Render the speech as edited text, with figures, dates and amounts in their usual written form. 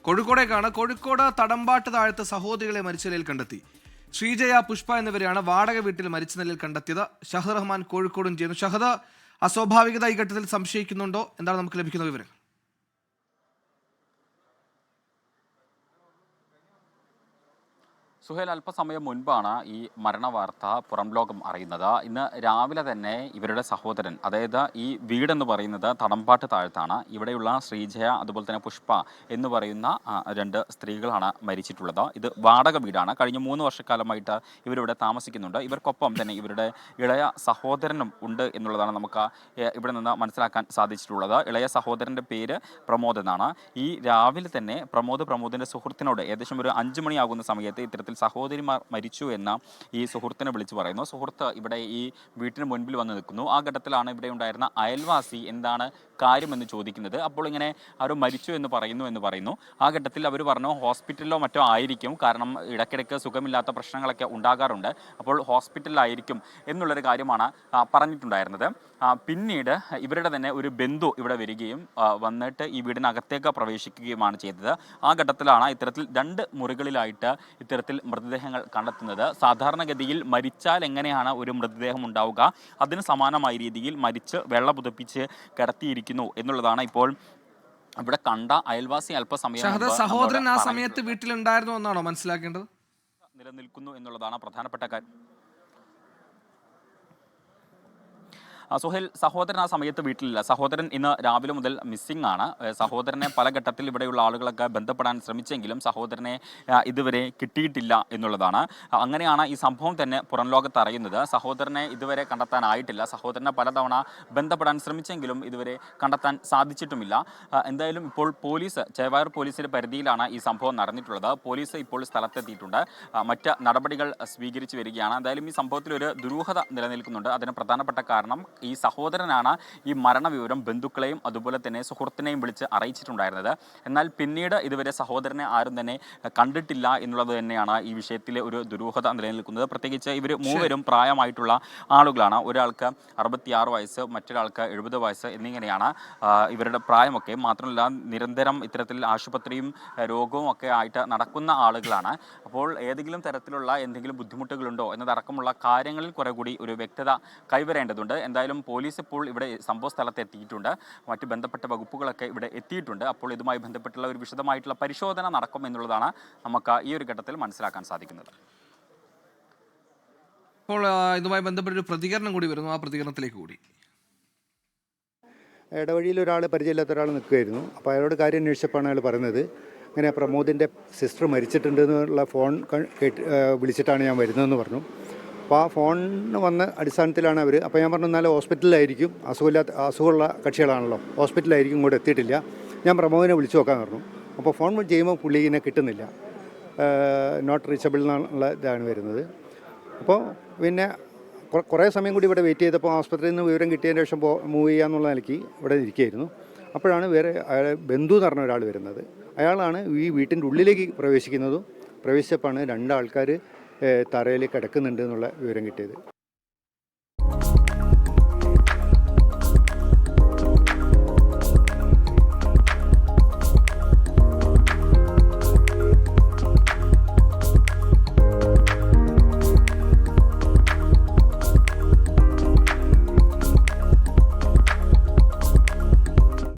കോഴിക്കോടേക്കാണ്. കോഴിക്കോട് തടമ്പാട്ട് താഴത്ത് സഹോദരികളെ മരിച്ച നിലയിൽ കണ്ടെത്തി. ശ്രീജയ, പുഷ്പ എന്നിവരെയാണ് വാടക വീട്ടിൽ മരിച്ച നിലയിൽ കണ്ടെത്തിയത്. ഷഹർ റഹ്മാൻ കോഴിക്കോടും ചെയ്യുന്നു. ഷഹദ്, അസ്വാഭാവികത ഈ ഘട്ടത്തിൽ സംശയിക്കുന്നുണ്ടോ? എന്താണ് നമുക്ക് ലഭിക്കുന്ന വിവരം? സുഹേൽ, അല്പസമയം മുൻപാണ് ഈ മരണവാർത്ത പുറം ലോകം അറിയുന്നത്. ഇന്ന് രാവിലെ തന്നെ ഇവരുടെ സഹോദരൻ, അതായത് ഈ വീടെന്ന് പറയുന്നത് തടമ്പാട്ട് താഴത്താണ്. ഇവിടെയുള്ള ശ്രീജയ അതുപോലെ തന്നെ പുഷ്പ എന്ന് പറയുന്ന രണ്ട് സ്ത്രീകളാണ് മരിച്ചിട്ടുള്ളത്. ഇത് വാടക വീടാണ്. കഴിഞ്ഞ 3 വർഷക്കാലമായിട്ട് ഇവരിവിടെ താമസിക്കുന്നുണ്ട്. ഇവർക്കൊപ്പം തന്നെ ഇവരുടെ ഇളയ സഹോദരനും ഉണ്ട് എന്നുള്ളതാണ് നമുക്ക് ഇവിടെ നിന്ന് മനസ്സിലാക്കാൻ സാധിച്ചിട്ടുള്ളത്. ഇളയ സഹോദരൻ്റെ പേര് പ്രമോദ് എന്നാണ്. ഈ രാവിലെ തന്നെ പ്രമോദിൻ്റെ സുഹൃത്തിനോട് ഏകദേശം ഒരു 5 മണിയാകുന്ന സമയത്ത് ഇത്തരത്തിൽ സഹോദരിമാർ മരിച്ചു എന്ന ഈ സുഹൃത്തിനെ വിളിച്ചു പറയുന്നു. സുഹൃത്ത് ഇവിടെ ഈ വീട്ടിന് മുൻപിൽ വന്ന് നിൽക്കുന്നു. ആ ഘട്ടത്തിലാണ് ഇവിടെ ഉണ്ടായിരുന്ന അയൽവാസി എന്താണ് കാര്യമെന്ന് ചോദിക്കുന്നത്. അപ്പോൾ ഇങ്ങനെ അവർ മരിച്ചു എന്ന് പറയുന്നു. ആ ഘട്ടത്തിൽ അവർ പറഞ്ഞു ഹോസ്പിറ്റലിലോ മറ്റോ ആയിരിക്കും, കാരണം ഇടയ്ക്കിടയ്ക്ക് സുഖമില്ലാത്ത പ്രശ്നങ്ങളൊക്കെ ഉണ്ടാകാറുണ്ട്, അപ്പോൾ ഹോസ്പിറ്റലിലായിരിക്കും എന്നുള്ളൊരു കാര്യമാണ് പറഞ്ഞിട്ടുണ്ടായിരുന്നത്. പിന്നീട് ഇവരുടെ തന്നെ ഒരു ബന്ധു ഇവിടെ വരികയും വന്നിട്ട് ഈ വീടിനകത്തേക്ക് പ്രവേശിക്കുകയുമാണ് ചെയ്തത്. ആ ഘട്ടത്തിലാണ് ഇത്തരത്തിൽ 2 മുറികളിലായിട്ട് ഇത്തരത്തിൽ മൃതദേഹങ്ങൾ കണ്ടെത്തുന്നത്. സാധാരണഗതിയിൽ മരിച്ചാൽ എങ്ങനെയാണ് ഒരു മൃതദേഹം ഉണ്ടാവുക, അതിന് സമാനമായ രീതിയിൽ മരിച്ച് വെള്ള പുതപ്പിച്ച് കിടത്തിയിരിക്കുന്നു എന്നുള്ളതാണ് ഇപ്പോൾ ഇവിടെ കണ്ട അയൽവാസി അല്പസമയം സഹോദരൻ ആ സമയത്ത് വീട്ടിലുണ്ടായിരുന്നു എന്നാണോ മനസ്സിലാക്കേണ്ടത്? നിലനിൽക്കുന്നു എന്നുള്ളതാണ് പ്രധാനപ്പെട്ട കാര്യം. സുഹേൽ, സഹോദരൻ ആ സമയത്ത് വീട്ടിലില്ല. സഹോദരൻ ഇന്ന് രാവിലെ മുതൽ മിസ്സിംഗ് ആണ്. സഹോദരനെ പല ഘട്ടത്തിൽ ഇവിടെയുള്ള ആളുകളൊക്കെ ബന്ധപ്പെടാൻ ശ്രമിച്ചെങ്കിലും സഹോദരനെ ഇതുവരെ കിട്ടിയിട്ടില്ല എന്നുള്ളതാണ്. അങ്ങനെയാണ് ഈ സംഭവം തന്നെ പുറം ലോകത്ത് അറിയുന്നത്. സഹോദരനെ ഇതുവരെ കണ്ടെത്താനായിട്ടില്ല. സഹോദരനെ പലതവണ ബന്ധപ്പെടാൻ ശ്രമിച്ചെങ്കിലും ഇതുവരെ കണ്ടെത്താൻ സാധിച്ചിട്ടുമില്ല. എന്തായാലും ഇപ്പോൾ ചേവായൂർ പോലീസിൻ്റെ പരിധിയിലാണ് ഈ സംഭവം നടന്നിട്ടുള്ളത്. പോലീസ് ഇപ്പോൾ സ്ഥലത്തെത്തിയിട്ടുണ്ട്. മറ്റ് നടപടികൾ സ്വീകരിച്ചു വരികയാണ്. എന്തായാലും ഈ സംഭവത്തിൽ ഒരു ദുരൂഹത നിലനിൽക്കുന്നുണ്ട്. അതിന് പ്രധാനപ്പെട്ട കാരണം ഈ സഹോദരനാണ് ഈ മരണവിവരം ബന്ധുക്കളെയും അതുപോലെ തന്നെ സുഹൃത്തിനെയും വിളിച്ച് അറിയിച്ചിട്ടുണ്ടായിരുന്നത്. എന്നാൽ പിന്നീട് ഇതുവരെ സഹോദരനെ ആരും തന്നെ കണ്ടിട്ടില്ല എന്നുള്ളത് തന്നെയാണ് ഈ വിഷയത്തിലെ ഒരു ദുരൂഹത നിലനിൽക്കുന്നത്. പ്രത്യേകിച്ച് ഇവർ മൂവരും പ്രായമായിട്ടുള്ള ആളുകളാണ്. ഒരാൾക്ക് 66 വയസ്സ്, മറ്റൊരാൾക്ക് 70 വയസ്സ് എന്നിങ്ങനെയാണ് ഇവരുടെ പ്രായമൊക്കെ. മാത്രമല്ല നിരന്തരം ഇത്തരത്തിൽ ആശുപത്രിയും രോഗവും ഒക്കെ ആയിട്ട് നടക്കുന്ന ആളുകളാണ്. അപ്പോൾ ഏതെങ്കിലും തരത്തിലുള്ള എന്തെങ്കിലും ബുദ്ധിമുട്ടുകളുണ്ടോ എന്നതടക്കമുള്ള കാര്യങ്ങളിൽ കുറെ കൂടി ഒരു വ്യക്തത കൈവരേണ്ടതുണ്ട്. എന്തായാലും പോലീസ് ഇപ്പോൾ ഇവിടെ സംഭവ സ്ഥലത്ത് എത്തിയിട്ടുണ്ട്. മറ്റ് ബന്ധപ്പെട്ട വകുപ്പുകളൊക്കെ ഇവിടെ എത്തിയിട്ടുണ്ട്. അപ്പോൾ ഇതുമായി ബന്ധപ്പെട്ടുള്ള ഒരു വിശദമായിട്ടുള്ള പരിശോധന നടക്കും എന്നുള്ളതാണ് നമുക്ക് ഈ ഒരു ഘട്ടത്തിൽ മനസ്സിലാക്കാൻ സാധിക്കുന്നത്. അപ്പോൾ ഇതുമായി ബന്ധപ്പെട്ടൊരു പ്രതികരണം കൂടി വരുന്നു. ആ പ്രതികരണത്തിലേക്ക് കൂടി. ഇടവഴിയിൽ പരിചയമില്ലാത്ത ഒരാൾ നിൽക്കുകയായിരുന്നു. അപ്പോൾ അയാളോട് കാര്യം അന്വേഷിച്ചപ്പോഴാണ് അയാൾ പറയുന്നത് ഇങ്ങനെ പ്രമോദിൻ്റെ സിസ്റ്റർ മരിച്ചിട്ടുണ്ടെന്നുള്ള ഫോൺ വിളിച്ചിട്ടാണ് ഞാൻ വരുന്നതെന്ന് പറഞ്ഞു. അപ്പോൾ ആ ഫോണിന് വന്ന അടിസ്ഥാനത്തിലാണ് അവർ. അപ്പോൾ ഞാൻ പറഞ്ഞു എന്നാലും ഹോസ്പിറ്റലിലായിരിക്കും, അസുഖമുള്ള കക്ഷികളാണല്ലോ, ഹോസ്പിറ്റലിലായിരിക്കും, ഇങ്ങോട്ട് എത്തിയിട്ടില്ല, ഞാൻ പ്രമോദിനെ വിളിച്ചു നോക്കാമെന്ന് പറഞ്ഞു. അപ്പോൾ ഫോൺ ചെയ്യുമ്പോൾ പുള്ളിനെ കിട്ടുന്നില്ല, നോട്ട് റീച്ചബിൾ എന്നുള്ള ഇതാണ് വരുന്നത്. അപ്പോൾ പിന്നെ കുറേ സമയം കൂടി ഇവിടെ വെയിറ്റ് ചെയ്തപ്പോൾ ആസ്പത്രിയിൽ നിന്ന് വിവരം കിട്ടിയതിന് ശേഷം മൂവ് ചെയ്യാന്നുള്ള നിലയ്ക്ക് ഇവിടെ ഇരിക്കുകയായിരുന്നു. അപ്പോഴാണ് വേറെ ബന്ധു എന്ന് പറഞ്ഞ ഒരാൾ വരുന്നത്. അയാളാണ് ഈ വീട്ടിൻ്റെ ഉള്ളിലേക്ക് പ്രവേശിക്കുന്നതും പ്രവേശിച്ചപ്പോഴാണ് 2 ആൾക്കാർ തറയിൽ കിടക്കുന്നുണ്ട് എന്നുള്ള വിവരം കിട്ടിയത്.